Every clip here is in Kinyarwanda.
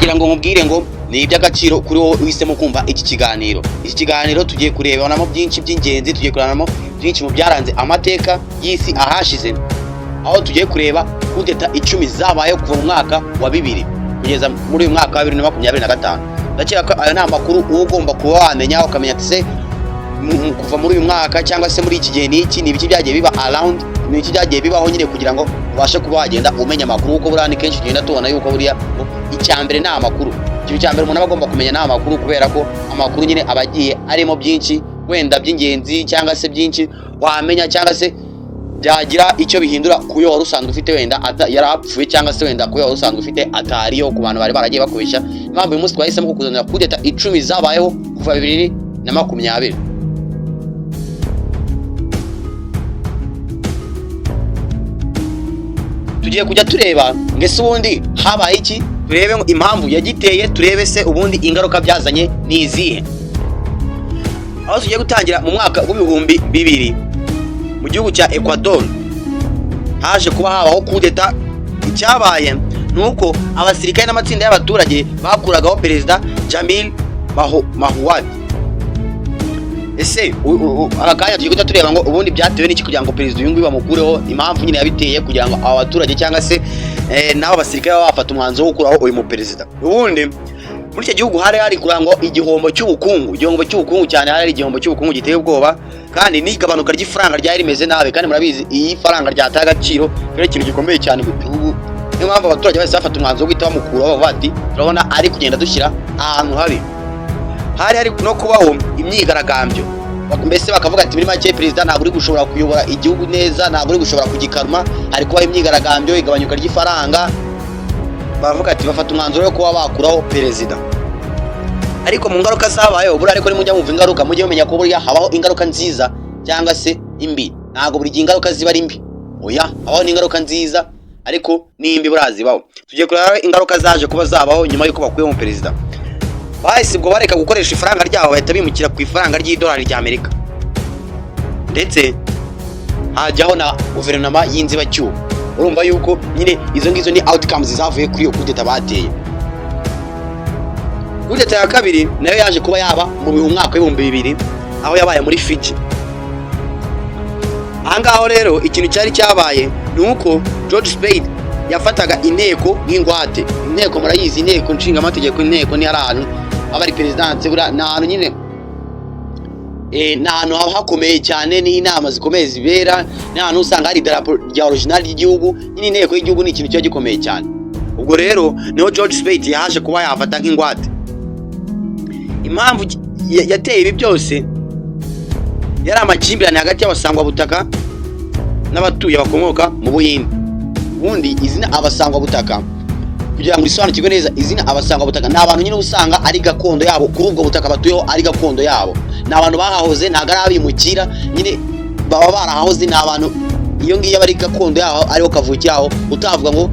ndagira ngo nkubwire ngo ni iby'agaciro kuri wowe uhisemo kumva iki kiganiro. Iki kiganiro tugiye kurebanamo byinshi by'ingenzi, tugiye kurebanamo byinshi mu byaranze amateka y'isi ahashize, aho tugiye kureba kudeta 10 zabaye kuva mu mwaka wa 2000 kugeza muri uyu mwaka wa 2025. Ndakeka ko ayo ni amakuru uba ugomba kuba wamenya, ukamenya ati se kuva muri uyu mwaka cyangwa se muri iki gihe n'iki ni ibiki byagiye biba around, ni iki byagiye bibaho nyine, kugira ngo ubashe kuba wagenda umenya amakuru. Uko burani kenshi tugenda tubona yuko buriya icyambere ni amakuru. Ikintu cyambere umuntu agomba kumenya ni amakuru, kubera ko amakuru nyine abagiye arimo byinshi wenda by'ingenzi cyangwa se byinshi wamenya cyangwa se byagira icyo bihindura kuyo wari usanzwe ufite wenda yarapfuye, cyangwa se wenda kuyo wari usanzwe ufite atariyo ku bantu bari baragiye bakubesha. Impamvu uyu munsi twahisemo kukuzanira kudeta 10 zabayeho kuva 2020. Tugiye kujya tureba ngese ubundi habaye iki, turebe impamvu yagiteye, turebe se ubundi ingaruka byazanye ni izihe. Aho tugiye gutangira mu mwaka w'ibihumbi 2000 mu gihugu cya Ecuador haje kuba habaho kudeta. Icyabaye nuko abasirikare n'amatsinda y'abaturage bakuragaho perezida Jamil Mahuad. Ese akanya tugiye kujya tureba ngo ubundi byatewe n'iki kugira ngo perezida uyu nguyu bamukureho, impamvu nyine yabiteye kugira ngo abaturage cyangwa se nabo basirikare bafata umwanzuro wo gukuraho uyu mu perezida. Ubundi muri iki gihugu hari kurangwa igihombo cy'ubukungu cyane, hari igihombo cy'ubukungu giteye ubwoba, kandi n'igabanuka ry'ifaranga ryari rimeze nabi, kandi murabizi iyi faranga ryataye agaciro, rero ikintu gikomeye cyane mu gihugu. Niyo mpamvu abaturage bose bafata umwanzuro wo guhita bamukuraho, bati turabona ari kugenda dushyira ahantu habi. Hari no kubaho imyigaragambyo, mbese bakavuga ati muri make perezida ntabwo uri gushobora kuyobora igihugu neza, ntabwo uri gushobora kugikaruma. Hari kubaho imyigaragambyo, igabanyuka ry'ifaranga, bavuga ati bafata umwanzuro wo kuba bakuraho perezida. Ariko mu ngaruka zabayeho buri ariko nimujya mumva ingaruka, mujye mumenya ko buriya habaho ingaruka nziza cyangwa se imbi. Ntabwo buri gihe ingaruka ziba ari mbi, oya, habaho n'ingaruka nziza ariko n'imbi burazibaho. Tugiye kureba ingaruka zaje kuba zabaho nyuma y'uko bakuye mu perezida. Bahise ubwo bareka gukoresha ifaranga ryabo, bahita bimukira ku ifaranga ry'idolari ry'Amerika, ndetse hajyaho na guverinoma y'inzibacyuho. Urumva yuko nyine izo ngizo ni outcomes zavuye kuri iyo kudeta bateye. Kudeta ya kabiri nayo yaje kuba yaba mu mwaka w'ibihumbi 2000, aho yabaye muri Fiji. Ahangaho rero ikintu cyari cyabaye nuko George Spade yafataga inteko nk'ingwate. Inteko murayizi, inteko nshinga amategeko. Inteko ni ahantu abari presidence, bura na ahantu nyine n'ahantu hakomeye cyane, ni inama zikomeye zibera, n'ahantu usanga hari idarapo rya original ry'igihugu. Nyine inteko y'igihugu ni ikintu cyo gikomeye cyane. Ubwo rero niho George Spade yaje kuba yafata nk'ingwate. Impamvu yateye ibi byose yari amakimbirane hagati y'abasangwa butaka n'abatuye bakomoka mu Buhinde. Ubundi izina abasangwa butaka, kugira ngo isobanukirwe neza, izina abasangwa butaka ni abantu nyine usanga ari gakondo yabo, kuri ubwo butaka batuyeho ari gakondo yabo. Ni abantu bahahoze, ntago ari abimukira, nyine baba barahahoze. Ni abantu iyo ngiyo bari gakondo yabo, ariho kavukiraho. Utavuga ngo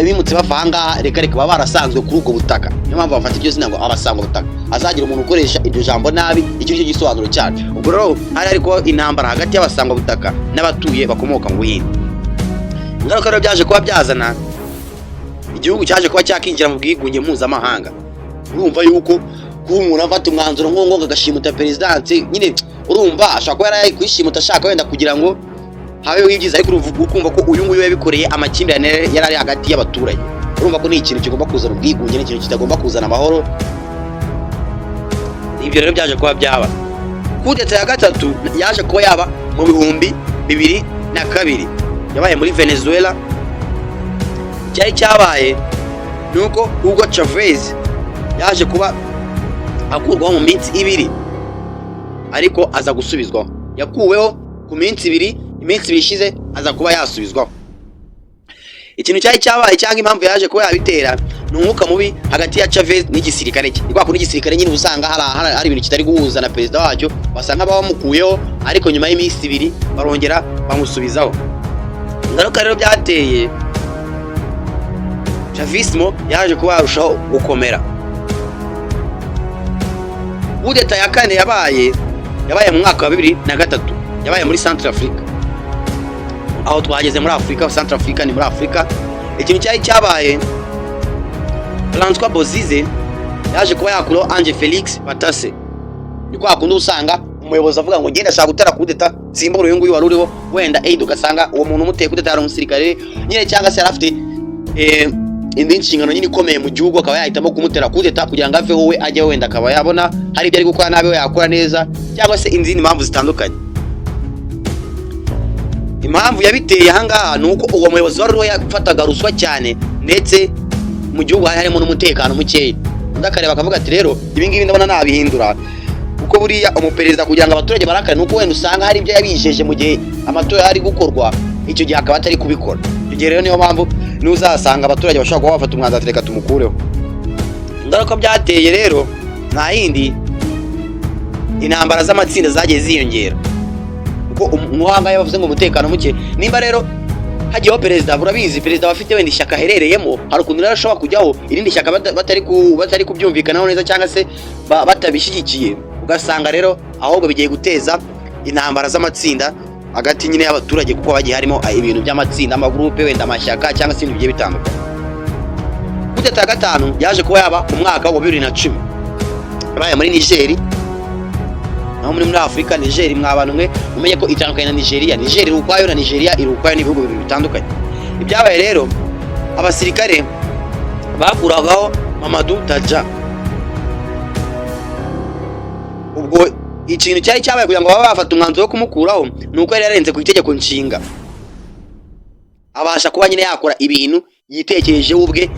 bimutse bava ahangaha, reka baba barasanzwe kuri ubwo butaka. Niyo mpamvu bafata iryo zina ngo abasangwa butaka. Azagira umuntu ukoresha iryo jambo nabi, icyo cyo gisobanuro cyane. Ubwo rero hari ariko intambara hagati y'abasangwa butaka n'abatuye bakomoka mu Buhinde. Ingaruka rero byaje kuba byazana igihugu cyaje kuba cyakinjira mu bwigunge mpuzamahanga. Urumva yuko kuba umuntu afata umwanzuro ngo agashimuta perezidansi, nyine urumva ashaka ko yari kwishimuta, ashaka wenda kugira ngo habeho ibyiza, ariko ukumva ko uyu nguyu yabikoreye amakimbirane yari ari hagati y'abaturage. Urumva ko ni ikintu kigomba kuzana ubwigunge, ni ikintu kitagomba kuzana amahoro. Ibyo rero byaje kuba byaba. Kudeta ya gatatu yaje kuba yaba mu bihumbi 2002, yabaye muri Venezuela. Cyari cyabaye nuko Hugo Chavez yaje kuba akurwaho mu minsi 2, ariko aza gusubizwaho. Yakuweho ku minsi 2, iminsi 2 ishize aza kuba yasubizwaho. Ikintu cyari cyabaye cyangwa impamvu yaje kuba yabitera ni umwuka mubi hagati ya Chavez n'igisirikare cye. Ni kwa kundi igisirikare nyine usanga hari ibintu kitari guhuza na perezida wacyo, basanga bamukuyeho, ariko nyuma y'iminsi 2 barongera bamusubizaho. Ingaruka rero byateye Chavismo yaje kuba arushaho gukomera. Kudeta ya kane yabaye mu mwaka wa 2003, yabaye muri Central Africa. Aho twageze muri Africa, Central Africa ni muri Africa. Ikintu cyari cyabaye François Bozize yaje kuba yakuraho Ange Felix Batase. Ni kwa kundi usanga umuyobozi avuga ngo ngenda ashaka gutera kudeta simbura uyu nguyu wari uriho, wenda ugasanga uwo muntu umuteye kudeta ari umusirikare nyine cyangwa se yarafite indi nshingano nyine ikomeye mu gihugu, akaba yahitamo kumutera kudeta kugira ngo aveho we ajye wenda akaba yabona hari ibyo ari gukora nabi we yakora neza, cyangwa se izindi mpamvu zitandukanye. Impamvu yabiteye ahangaha ni uko uwo muyobozi wari uriho yafataga ruswa cyane, ndetse mu gihugu harimo n'umutekano mukeya. Ndakareba akavuga ati rero ibi ngibi ndabona nabihindura, kuko buriya umuperezida kugira ngo abaturage barakare nuko wenda usanga hari ibyo yabijeje mu gihe amatora ari gukorwa, icyo gihe akaba atari kubikora. Icyo gihe rero niyo mpamvu n'uzasanga abaturage bashobora kuba bafata umwanzuro reka tumukureho. Ingaruka byateye rero nta yindi, intambara z'amatsinda zagiye ziyongera, kuko umuhanga yavuze ngo umutekano muke. Nimba rero hagiyeho perezida, burabizi perezida bafite wenda ishyaka aherereyemo, hari ukuntu rero ashobora kujyaho irindi shyaka batari kubyumvikanaho neza cyangwa se batabishyigikiye, ugasanga rero ahubwo bigiye guteza intambara z'amatsinda hagati nyine y'abaturage, kuko bagiye harimo ibintu by'amatsinda, amagrupe, wenda amashyaka cyangwa se ibintu bigiye bitandukanye. Kudeta ya gatanu yaje kuba yaba mu mwaka wa 2010 yabaye muri Niger, naho muri Afrika. Niger mwabantu mwe umenye ko itandukanye na Nigeria. Niger iri ukwayo na Nigeria iri ukwayo, n'ibihugu bibiri bitandukanye. Ibyabaye rero, abasirikare bakuragaho Mamadou Tadja. Ubwo ikintu cyari cyabaye kugira ngo baba bafata umwanzuro wo kumukuraho nuko yari yarenze ku itegeko nshinga, abasha kuba nyine yakora ibintu yitekereje ubwe,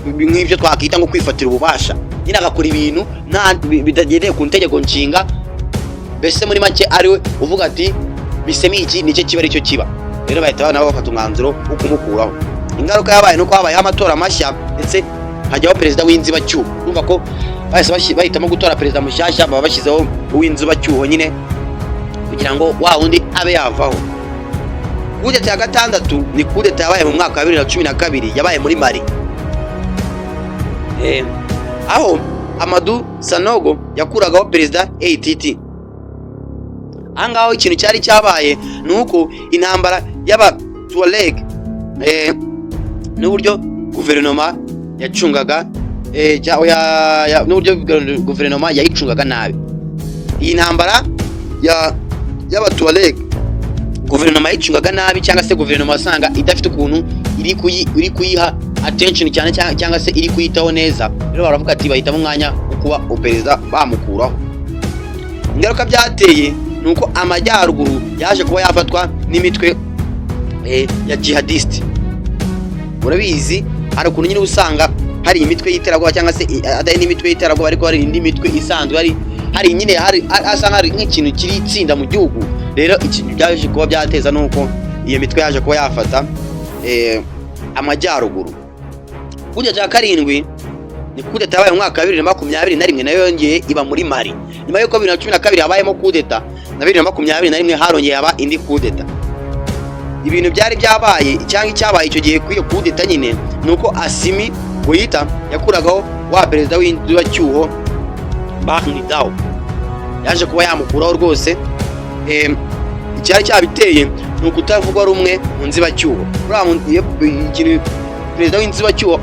nk'ibyo twakita ngo kwifatira ububasha, nyine agakora ibintu bitagendeye ku itegeko nshinga. Bese muri make ariwe uvuga ati bisemi iki nicyo kiba ari cyo kiba. Rero bahita nabo bafata umwanzuro wo kumukuraho. Ingaruka yabaye nuko habayeho amatora mashya, ndetse hajyaho perezida w'inzibacyuho. Urumva ko bahitamo gutora perezida mushyashya, baba bashyizeho uw'inzibacyuho nyine kugira ngo wa wundi abe yavaho. Kudeta ya gatandatu ni kudeta yabaye mu mwaka wa 2012 yabaye muri Mali, aho Amadou Sanogo yakuragaho perezida ATT. Ahangaho ikintu cyari cyabaye nuko intambara y'aba Tuareg n'uburyo guverinoma yacungaga n'uburyo guverinoma yayicungaga nabi. Iyi ntambara y'aba Tuareg guverinoma yicungaga nabi, cyangwa se guverinoma asanga idafite ukuntu iri kuyiha attention cyane, cyangwa se iri kuyitaho neza. Rero baravuga ati bahitamo umwanya wo kuba perezida bamukuraho. Ingaruka byateye nuko amajyaruguru yaje kuba yafatwa n'imitwe ya jihadiste. Murabizi hari ukuntu nyine usanga hari imitwe y'iterabwoba, cyangwa se atari n'imitwe y'iterabwoba ariko hari indi mitwe isanzwe, hari nyine asanga hari nk'ikintu kiri itsinda mu gihugu. Rero ikintu byaje kuba byateza nuko iyo mitwe yaje kuba yafata amajyaruguru. Kudeta ya karindwi ni kudeta yabaye mu mwaka wa 2021 nayo yongeye iba muri Mali. Nyuma y'uko 2012 habayemo kudeta, na 2021 harongeye haba indi kudeta. Ibintu byari byabaye cyangwa icyabaye icyo gihe kwiyo kudeta nyine nuko Assimi Goïta yakuragaho wa perezida w'inzibacyuho Bahni Dao, yaje kuba yamukuraho rwose. Icyari cyabiteye nuko utavugwa rumwe mu nzibacyuho. Ikintu perezida w'inzibacyuho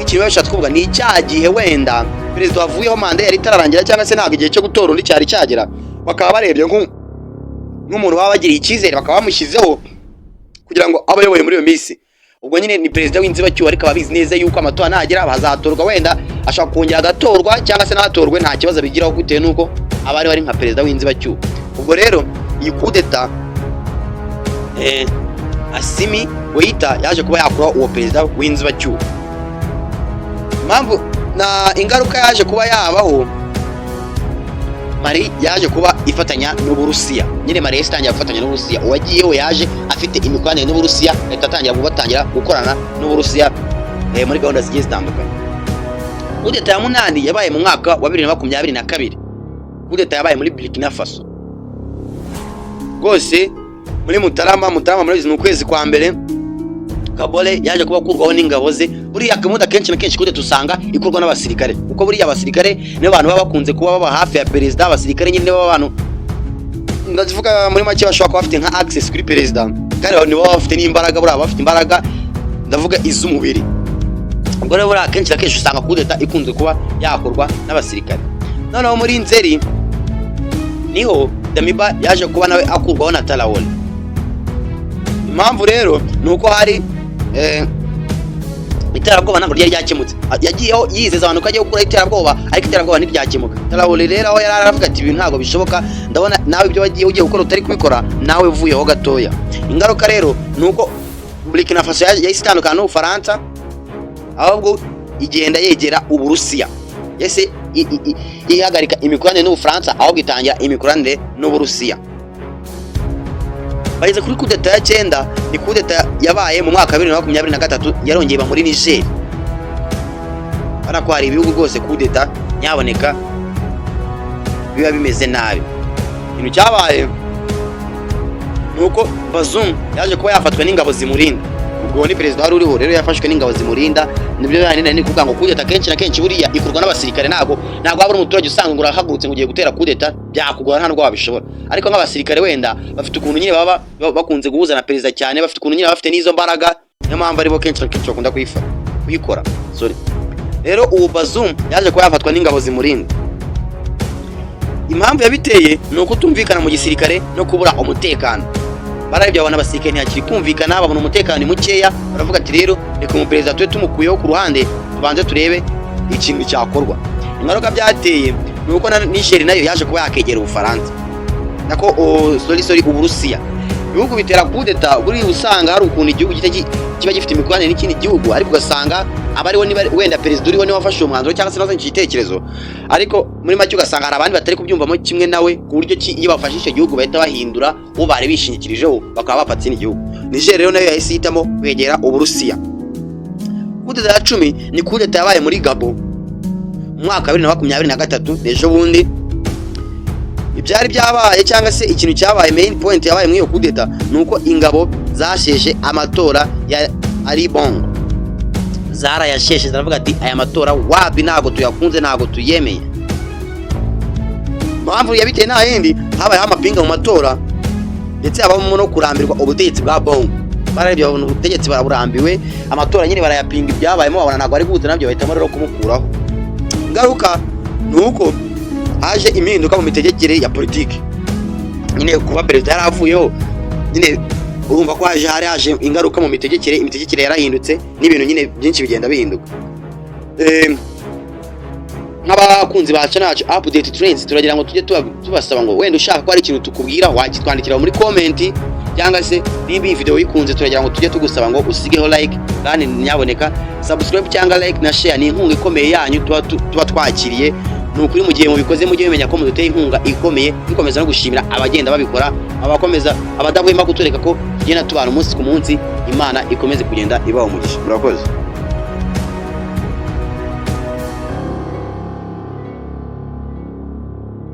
ikintu bashatse kuvuga ni icyagihe wenda perezida wavuyeho manda yari itararangira, cyangwa se ntabwo igihe cyo gutora undi cyari cyagera, bakaba barebye nk'umuntu baba bagiriye icyizere, bakaba bamushyizeho kugira ngo abe ayoboye muri iyo minsi. Ubwo nyine ni perezida w'inzibacyuho, ariko ababizi neza yuko amatora nagera bazatorwa, wenda ashaka kongera agatorwa cyangwa se natorwe nta kibazo bigiraho, bitewe nuko abari bari nka perezida w'inzibacyuho. Ubwo rero iyi kudeta Assimi Goïta yaje kuba yakuraho uwo perezida w'inzibacyuho. Impamvu na ingaruka yaje kuba yabaho, Mali yaje kuba ifatanya n'Uburusiya. Nyine Mali yatangiye gufatanya n'Uburusiya, uwagiyeho yaje afite imikoranire n'Uburusiya, leta atangira gukorana n'Uburusiya muri gahunda zigiye zitandukanye. Kudeta ya munani yabaye mu mwaka wa 2022. Kudeta yabaye muri Burkina Faso. Rwose muri Mutarama muri ukwezi kwa mbere, Kabore yaje kuba kurwaho n'ingabo ze. Buriya kamuda kenshi na kenshi kudeta usanga ikorwa n'abasirikare, kuko buriya abasirikare nibo bantu baba bakunze kuba baba hafi ya perezida. Abasirikare nyine baba abantu ndavuga muri make bashobora kuba bafite nka access kuri perezida, kandi nibo baba bafite n'imbaraga, buriya bafite imbaraga ndavuga iz'umubiri. ubwo rero akenshi akenshi usanga kudeta ikunze kuba yakorwa n'abasirikare. Noneho muri Nzeri niho Damiba yaje kuba nawe akurwaho na Traoré. Impamvu rero nuko hari iterabwoba ntabwo ryari ryakemutse. Yagiyeho yizeza abantu ko agiye gukora iterabwoba, ariko iterabwoba ntiryakemuka. Traoré rero aho yari aravuga ati ibintu ntabwo bishoboka, ndabona nawe ibyo ugiye gukora utari kubikora, nawe uvuyeho gatoya. Ingaruka rero nuko Burkina Faso yahise itandukana n'Ubufaransa, ahubwo igenda yegera Uburusiya. Yese ihagarika imikoranire n'Ubufaransa, ahubwo itangira imikoranire n'Uburusiya. Bageze kuri kudeta ya 9, ni kudeta yabaye mu mwaka 2023, yarongeye muri Niger. Barako hari ibihugu rwose kudeta nyaboneka biba bimeze nabi. Ikintu cyabaye nuko Bazoum yaje kuba yafatwa n'ingabo zimurinda. Ubwo ni president wari uriho rero yafashwe n'ingabo zimurinda. Nibyo yani kuvuga ngo kudeta kenshi na kenshi buriya ikorwa n'abasirikare, ntabwo aba ari umuturage usanga ngo urahagurutse ngo ugiye gutera kudeta, byakugora nta ndwa babishobora. Ariko nk'abasirikare wenda bafite ukuntu nyine baba bakunze guhuza na president cyane, bafite ukuntu nyine bafite n'izo mbaraga, niyo mpamvu aribo kenshi na kenshi bakunda kuyikora. Rero ubu Bazoum yaje kuba yafatwa n'ingabo zimurinda. Impamvu yabiteye ni uko tumvikana mu gisirikare no kubura umutekano. Barabyo abana basirikare ntiyakiri kumvikana, babona umutekano mukeya, baravuga ati rero reka mu president twe tumukuyeho ku ruhande, tubanze turebe ikintu cyakorwa. Ingaruka byateye ni uko na Niger nayo yaje kuba yakegera Ubufaransa, nako Uburusiya. Ibihugu bitera kudeta buri usanga hari ukuntu igihugu kiba gifite imikoranire n'ikindi gihugu, ariko ugasanga abariho ni wenda president uriho ni wafashe umwanzuro cyangwa se nazanye igitekerezo, ariko muri make ugasanga hari abandi batari kubyumvamo kimwe nawe, ku buryo iyo bafashe igihugu bahita bahindura uwo bari bishingikirijeho bakaba bafatse n'igihugu. Niger rero nayo yahise hitamo kwegera Uburusiya. Kudeta ya 10 ni kudeta yabaye muri Gabon mu mwaka 2023, ejo bundi. Ibyari byabaye cyangwa se ikintu cyabaye main point yabaye muri iyo kudeta nuko ingabo zasheshe amatora ya Ali Bongo. Zara yasheshe zaravuga ati aya matora wabi ntago tuyakunze, ntago tuyemeye. Mpamvu yabiteye nta yindi, habaye amapinga mu matora ndetse abamo no kurambirwa ubutegetsi bwa Bongo. Barabye babona ubutegetsi baraburambiwe, amatora nyine barayapinga, ibyabayemo babona ntago ari guhuza nabyo, bahitamo rero kumukuraho. Ngaruka nuko haje impinduka mu mitegekere ya politiki. Nyine kuba president yaravuyeho, nyine urumva ko haje ingaruka mu imitegekere yarahindutse, n'ibintu nyine byinshi bigenda bihinduka. Nk'abakunzi ba channel update trends, turagira ngo tujye tubasaba ngo wenda ushaka ko ari ikintu tukubwira wakitwandikira muri comment, cyangwa se nimba iyi video yikunze turagira ngo tujye tugusaba ngo usigeho like, kandi nyaboneka subscribe cyangwa like na share, ni inkunga ikomeye yanyu tuba twakiriye. Nukuri mu gihe mubikoze mujye bimenya ko muduteye inkunga ikomeye, bikomeza no gushimira abagenda babikora, abakomeza abadahwema kutureka ko tugenda tubana umunsi ku munsi. Imana ikomeze kugenda ibaho umugisha. Murakoze.